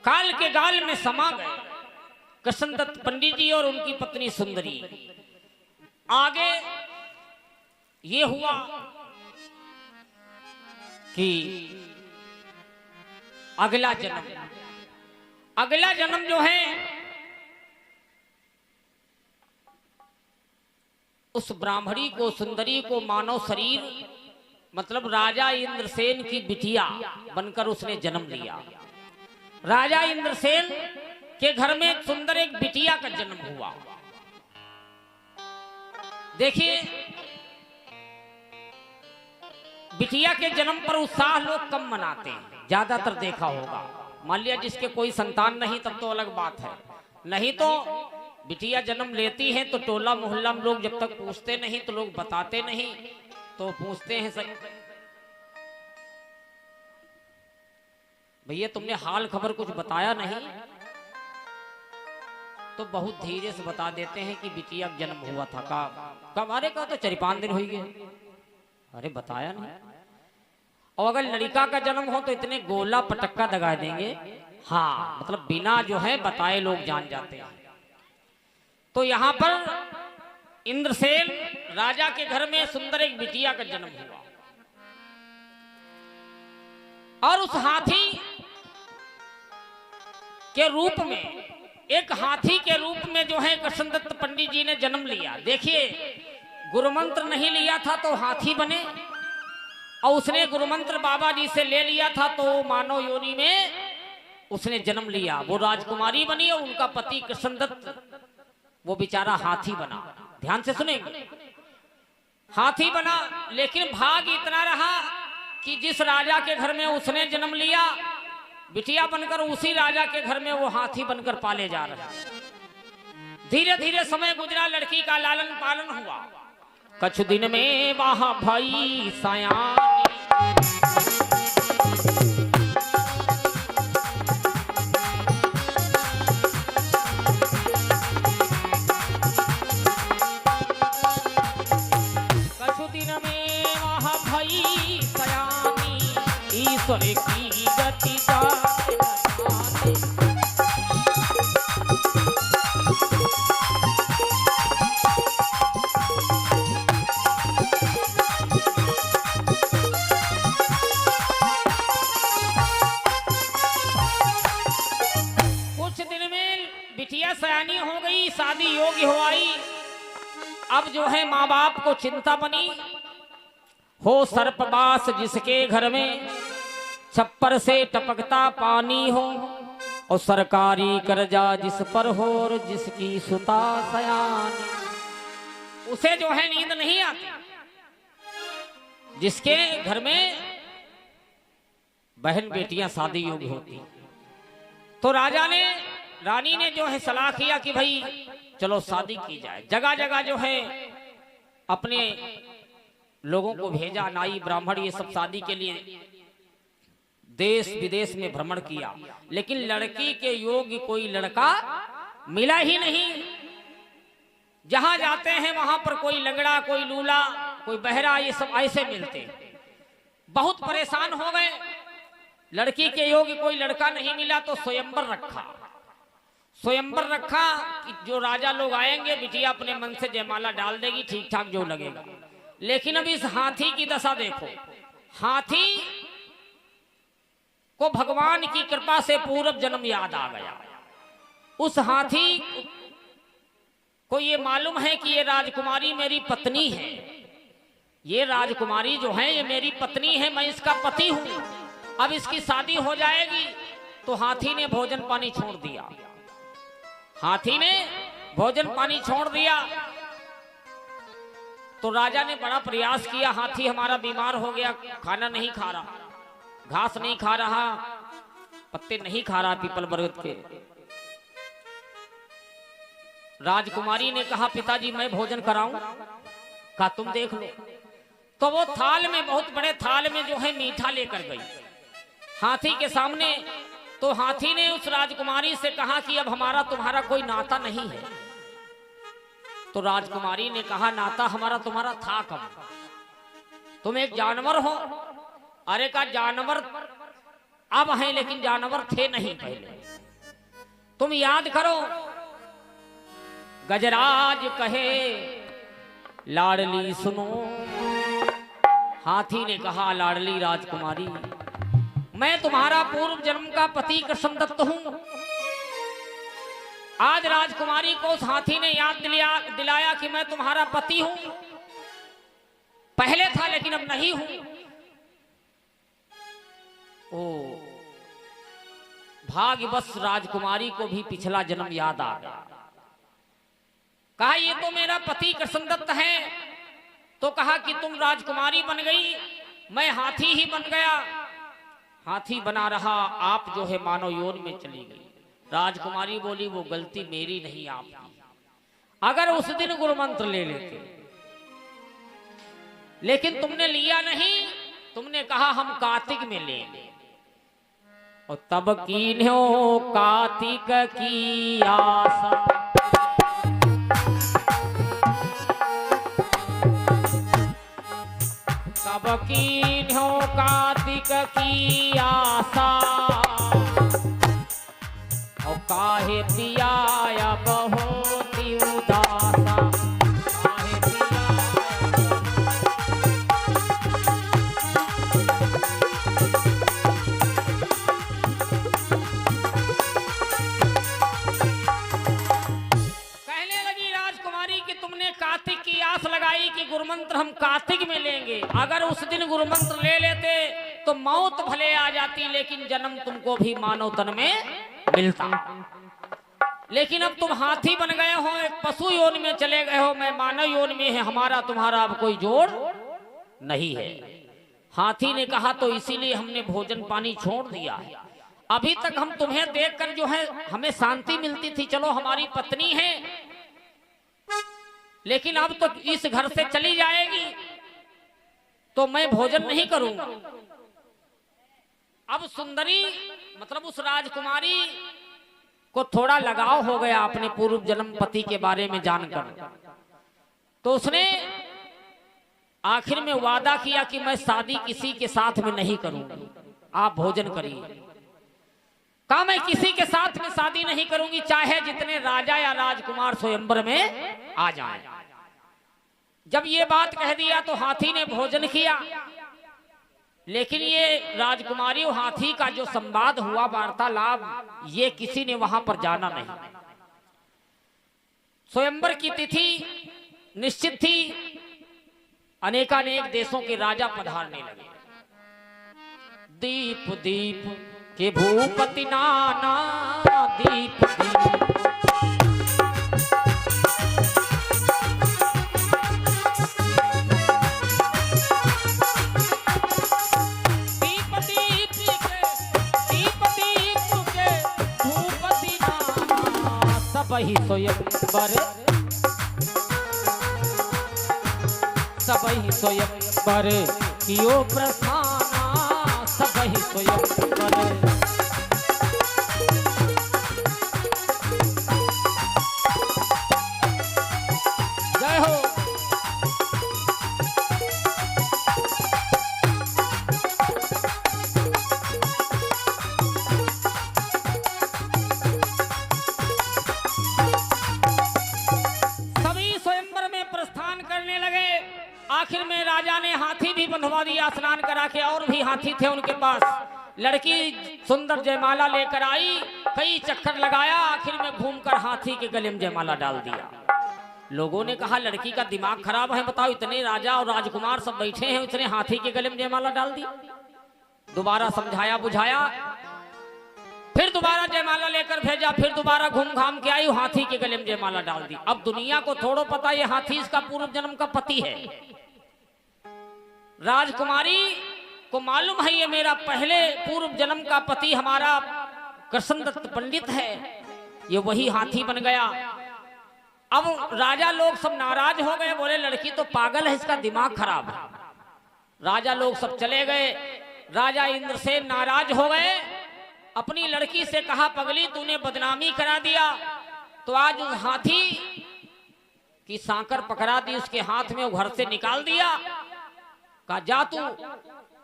काल के गाल में समा गए कृष्णदत्त पंडित जी और उनकी पत्नी सुंदरी। आगे ये हुआ कि अगला जन्म जो है उस ब्राह्मणी को, सुंदरी को मानव शरीर मतलब राजा इंद्रसेन की बिटिया बनकर उसने जन्म लिया। राजा इंद्रसेन के घर में सुंदर एक बिटिया का जन्म हुआ। देखिए, बिटिया के जन्म पर उत्साह लोग कम मनाते हैं, ज्यादातर देखा होगा। मान लिया जिसके कोई संतान नहीं तब तो अलग बात है, नहीं तो बिटिया जन्म लेती है तो टोला मोहल्ला में लोग जब तक पूछते नहीं तो लोग बताते नहीं, तो पूछते हैं भैया तुमने हाल खबर कुछ बताया नहीं, तो बहुत धीरे से बता देते हैं कि बिटिया जन्म हुआ था। कब? अरे कहा तो 4-5 दिन हो गए। अरे बताया नहीं। और अगर लड़का का जन्म हो तो इतने गोला पटक्का दगा देंगे, हाँ मतलब बिना जो है बताए लोग जान जाते हैं। तो यहां पर इंद्रसेन राजा के घर में सुंदर एक बिटिया का जन्म हुआ और उस हाथी के रूप में, एक हाथी के रूप में जो है कृष्णदत्त पंडित जी ने जन्म लिया। देखिए, गुरुमंत्र नहीं लिया था तो हाथी बने, और उसने गुरुमंत्र बाबा जी से ले लिया था तो मानव योनि में उसने जन्म लिया। वो राजकुमारी बनी और उनका पति कृष्णदत्त वो बेचारा हाथी बना। ध्यान से सुनेंगे, हाथी बना, लेकिन भाग इतना रहा कि जिस राजा के घर में उसने जन्म लिया बिटिया बनकर, उसी राजा के घर में वो हाथी बनकर पाले जा रहे हैं। धीरे धीरे समय गुजरा, लड़की का लालन पालन हुआ। कुछ दिन में वहां भाई सयानी, कुछ दिन में वहां भाई सयानी, ईश्वर की गति सयानी हो गई, शादी योग्य हो आई। अब जो है माँ बाप को चिंता बनी, हो सर्पवास जिसके घर में, छप्पर से टपकता पानी हो, और सरकारी कर्जा जिस पर हो, और जिसकी सुता सयानी, उसे जो है नींद नहीं आती। जिसके घर में बहन बेटियां शादी योग्य होती, तो रानी ने जो है सलाह किया कि भाई चलो शादी की जाए। जगह जगह जो है अपने लोगों को भेजा, नाई ब्राह्मण ये सब शादी के लिए देश विदेश में भ्रमण किया, लेकिन लड़की के योग्य कोई लड़का मिला ही नहीं। जहां जाते हैं वहां पर कोई लंगड़ा, कोई लूला, कोई बहरा, ये सब ऐसे मिलते। बहुत परेशान हो गए, लड़की के योग्य कोई लड़का नहीं मिला तो स्वयंवर रखा कि जो राजा लोग आएंगे बिटिया अपने मन से जयमाला डाल देगी, ठीक ठाक जो लगेगा। लेकिन अब इस हाथी की दशा देखो, हाथी को भगवान की कृपा से पूर्व जन्म याद आ गया। उस हाथी को ये मालूम है कि ये राजकुमारी मेरी पत्नी है, ये राजकुमारी जो है ये मेरी पत्नी है, मैं इसका पति हूं, अब इसकी शादी हो जाएगी। तो हाथी ने भोजन पानी छोड़ दिया, हाथी ने भोजन पानी छोड़ दिया। तो राजा ने बड़ा प्रयास किया, हाथी हमारा बीमार हो गया, खाना नहीं खा रहा, घास नहीं खा रहा, पत्ते नहीं खा रहा पीपल बरगद के। राजकुमारी ने कहा पिताजी मैं भोजन कराऊं? कहा तुम देख लो। तो वो थाल में, बहुत बड़े थाल में जो है मीठा लेकर गई हाथी के सामने। तो हाथी ने उस राजकुमारी से कहा कि अब हमारा तुम्हारा कोई नाता नहीं है। तो राजकुमारी ने कहा नाता हमारा तुम्हारा था कब, तुम एक जानवर हो। अरे का जानवर अब हैं लेकिन जानवर थे नहीं पहले। तुम याद करो, गजराज कहे लाडली सुनो। हाथी ने कहा, लाडली राजकुमारी, मैं तुम्हारा पूर्व जन्म का पति कृष्णदत्त हूं। आज राजकुमारी को उस हाथी ने याद दिलाया कि मैं तुम्हारा पति हूं। पहले था लेकिन अब नहीं हूं। ओ भाग्यवश राजकुमारी को भी पिछला जन्म याद आ गया। कहा, ये तो मेरा पति कृष्णदत्त है। तो कहा कि तुम राजकुमारी बन गई, मैं हाथी ही बन गया। हाथी बना रहा, आप जो है मानव योनि में चली गई। राजकुमारी बोली, वो गलती मेरी नहीं आपकी। अगर उस दिन गुरु मंत्र ले लेते, लेकिन तुमने लिया नहीं। तुमने कहा हम कार्तिक में लेंगे। और तब कीन्हो कार्तिक की आशा, तब कीन्हो कार्तिक की आशा। और काहे पिया बहुत उदासा, काहे पिया। कहने लगी राजकुमारी कि तुमने कार्तिक की आस लगाई कि गुरुमंत्र हम कार्तिक में लेंगे। अगर उस दिन गुरुमंत्र ले लेते तो मौत भले आ जाती, लेकिन जन्म तुमको भी मानव तन में मिलता। लेकिन अब तुम हाथी बन गए हो, एक पशु योनि में चले गए हो, मैं मानव योनि में है। हमारा तुम्हारा अब कोई जोड़ नहीं है। हाथी ने कहा, तो इसीलिए हमने भोजन पानी छोड़ दिया है। अभी तक हम तुम्हें देखकर जो है हमें शांति मिलती थी। चलो हमारी पत्नी है, लेकिन अब तो इस घर से चली जाएगी तो मैं भोजन नहीं करूंगा। अब सुंदरी मतलब उस राजकुमारी को थोड़ा लगाव हो गया अपने पूर्व जन्म पति के बारे में जानकर। तो उसने आखिर में वादा किया कि मैं शादी किसी के साथ में नहीं करूंगी, आप भोजन करिए। कहा, मैं किसी के साथ में शादी नहीं करूंगी, चाहे जितने राजा या राजकुमार स्वयंवर में आ जाएं। जब ये बात कह दिया तो हाथी ने भोजन किया। लेकिन ये राजकुमारी और हाथी का जो संवाद हुआ, वार्तालाप, ये किसी ने वहां पर जाना नहीं। स्वयंवर की तिथि निश्चित थी। अनेकानेक देशों के राजा पधारने लगे। दीप दीप के भूपति नाना, दीप दीप सबही स्वयंवर, सबही स्वयंवर कियो प्रस्थाना, सबही स्वयंवर। जय हो। आखिर में राजा ने हाथी भी बंधवा दिया स्नान करा के। और भी हाथी थे उनके पास। लड़की सुंदर जयमाला लेकर आई, कई चक्कर लगाया, आखिर में घूमकर हाथी के गले में जयमाला डाल दिया। लोगों ने कहा, लड़की का दिमाग खराब है, बताओ, इतने राजा और राजकुमार सब बैठे हैं, इतने हाथी के गले में जयमाला डाल दिया। दोबारा समझाया बुझाया, फिर दोबारा जयमाला लेकर भेजा, फिर दोबारा घूम घाम के आई, हाथी के गले में जयमाला डाल दी। अब दुनिया को थोड़ो पता ये हाथी इसका पूर्व जन्म का पति है। राजकुमारी को मालूम है ये मेरा पहले पूर्व जन्म का पति हमारा कृष्णदत्त पंडित है, ये वही हाथी बन गया। अब राजा लोग सब नाराज हो गए, बोले लड़की तो पागल है, इसका दिमाग खराब है। राजा लोग सब चले गए। राजा इंद्रसेन नाराज हो गए, अपनी लड़की से कहा, पगली तूने बदनामी करा दिया तो आज उस हाथी की सांकर पकड़ा दी, उसके हाथ में वो घर से निकाल दिया। कहा जा तू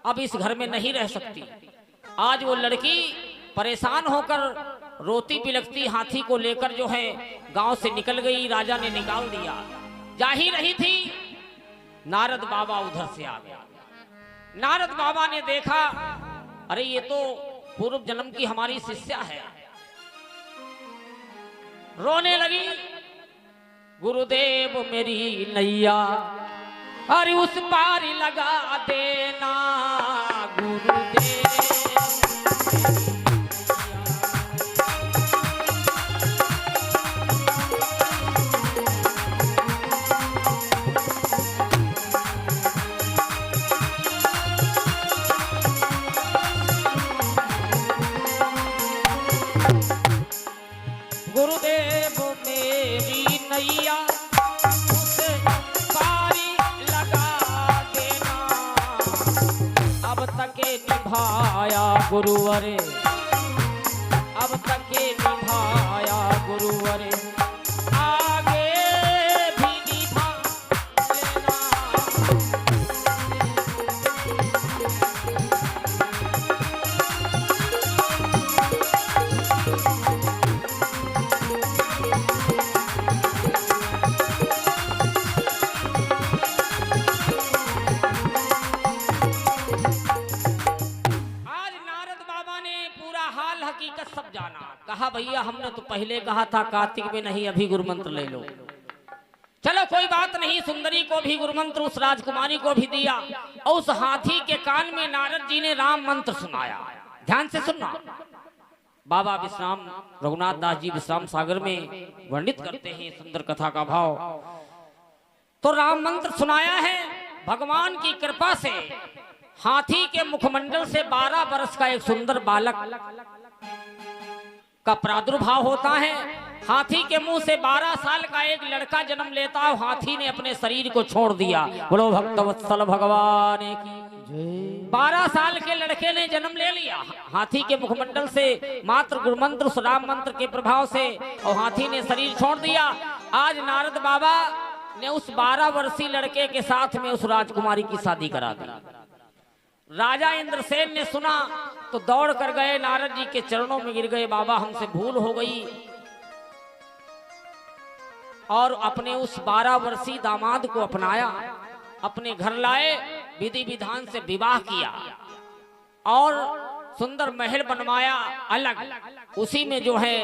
अब इस घर में नहीं रह सकती। आज वो लड़की परेशान होकर रोती बिलखती हाथी को लेकर जो है गांव से निकल गई। राजा ने निकाल दिया। जा ही रही थी, नारद बाबा उधर से आ गया। नारद बाबा ने देखा, अरे ये तो पूर्व जन्म की हमारी शिष्या है। रोने लगी, गुरुदेव मेरी नैया अरे उस पार लगा देना गुरुदेव। गुरुदेव मेरी नैया उस पारी लगा देना। अब तक निभाया गुरुवरे, अब तक निभाया गुरुवरे, आगे भी निभा लेना। हकीकत सब जाना। कहा भैया हमने तो पहले कहा था कार्तिक में नहीं, अभी गुरुमंत्र ले लो। चलो कोई बात नहीं, सुंदरी को भी गुरुमंत्र उस राजकुमारी को भी दिया। और उस हाथी के कान में नारद जी ने राम मंत्र सुनाया। ध्यान से सुनना, बाबा विश्राम रघुनाथ दास जी विश्राम सागर में वर्णित करते हैं सुंदर कथा का भाव। तो राम मंत्र सुनाया है। भगवान की कृपा से हाथी के मुखमंडल से 12 वर्ष का एक सुंदर बालक का प्रादुर्भाव होता है। हाथी के मुंह से 12 साल का एक लड़का जन्म लेता है। हाथी ने अपने शरीर को छोड़ दिया। बोलो भक्तवत्सल भगवान की। 12 साल के लड़के ने जन्म ले लिया हाथी के मुखमंडल से, मात्र गुरुमंत्र राम मंत्र के प्रभाव से, और हाथी ने शरीर छोड़ दिया। आज नारद बाबा ने उस 12 वर्षीय लड़के के साथ में उस राजकुमारी की शादी करा दी। राजा इंद्रसेन ने सुना तो दौड़ कर गए, नारद जी के चरणों में गिर गए। बाबा हमसे भूल हो गई। और अपने उस 12 वर्षीय दामाद को अपनाया, अपने घर लाए, विधि विधान से विवाह किया और सुंदर महल बनवाया अलग। उसी में जो है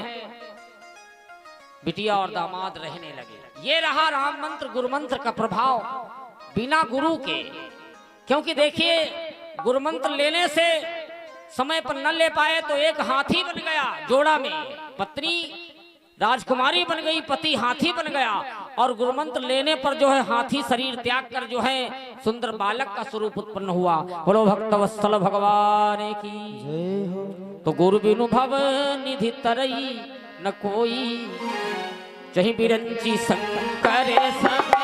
बिटिया और दामाद रहने लगे। ये रहा राम मंत्र गुरु मंत्र का प्रभाव बिना गुरु के। क्योंकि देखिए गुरुमंत्र लेने से समय पर न ले पाए तो एक हाथी बन गया जोड़ा में, पत्नी राजकुमारी बन गई, पति हाथी बन गया। और गुरुमंत्र लेने पर जो है हाथी शरीर त्याग कर जो है सुंदर बालक का स्वरूप उत्पन्न हुआ। बोलो भक्तवत्सल भगवान की जय हो। तो गुरु बिनु भव निधि तरई न कोई, जही बिरंची शंकर सब।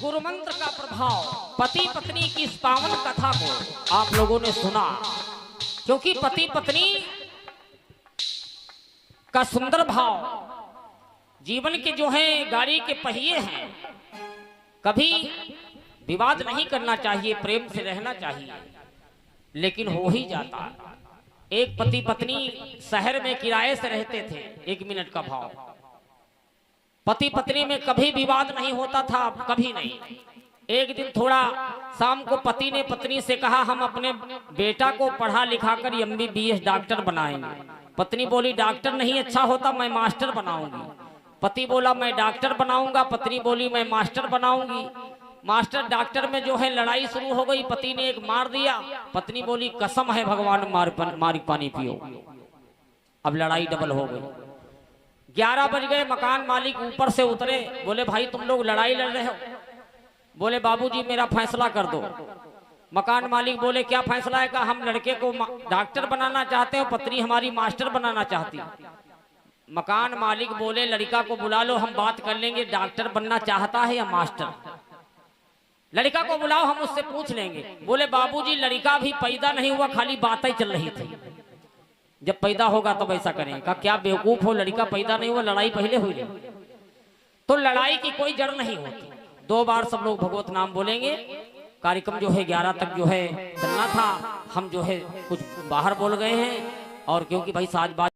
गुरुमंत्र का प्रभाव, पति पत्नी की इस पावन कथा को आप लोगों ने सुना। क्योंकि पति पत्नी का सुंदर भाव जीवन के जो है गाड़ी के पहिए हैं। कभी विवाद नहीं करना चाहिए, प्रेम से रहना चाहिए, लेकिन हो ही जाता। एक पति पत्नी शहर में किराए से रहते थे। 1 मिनट का भाव, पति पत्नी में कभी विवाद नहीं होता था, कभी नहीं। एक दिन थोड़ा शाम को पति ने पत्नी से कहा हम अपने बेटा को पढ़ा लिखा कर MBBS डॉक्टर बनाएंगे। पत्नी बोली डॉक्टर नहीं अच्छा होता, मैं मास्टर बनाऊंगी। पति बोला मैं डॉक्टर बनाऊंगा, पत्नी बोली मैं मास्टर बनाऊंगी। मास्टर डॉक्टर में जो है लड़ाई शुरू हो गई। पति ने एक मार दिया, पत्नी बोली कसम है भगवान मारी पानी पियो। अब लड़ाई डबल हो गई। 11 बज गए, मकान मालिक ऊपर से उतरे, बोले भाई तुम लोग लड़ाई लड़ रहे हो? बोले बाबूजी मेरा फैसला कर दो। मकान मालिक बोले क्या फैसला है? का हम लड़के को डॉक्टर बनाना चाहते हो, पत्नी हमारी मास्टर बनाना चाहती। मकान मालिक बोले लड़का को बुला लो, हम बात कर लेंगे डॉक्टर बनना चाहता है या मास्टर। लड़का को बुलाओ, हम उससे पूछ लेंगे। बोले बाबूजी लड़का भी पैदा नहीं हुआ, खाली बातें चल रही थी, जब पैदा होगा तब ऐसा करेंगे। कहा क्या बेवकूफ हो, लड़का पैदा नहीं हुआ, लड़ाई पहले हुई। तो लड़ाई की कोई जड़ नहीं होती। 2 बार सब लोग भगवत नाम बोलेंगे। कार्यक्रम जो है 11 तक जो है चलना था, हम जो है कुछ बाहर बोल गए हैं। और क्योंकि भाई साज बाज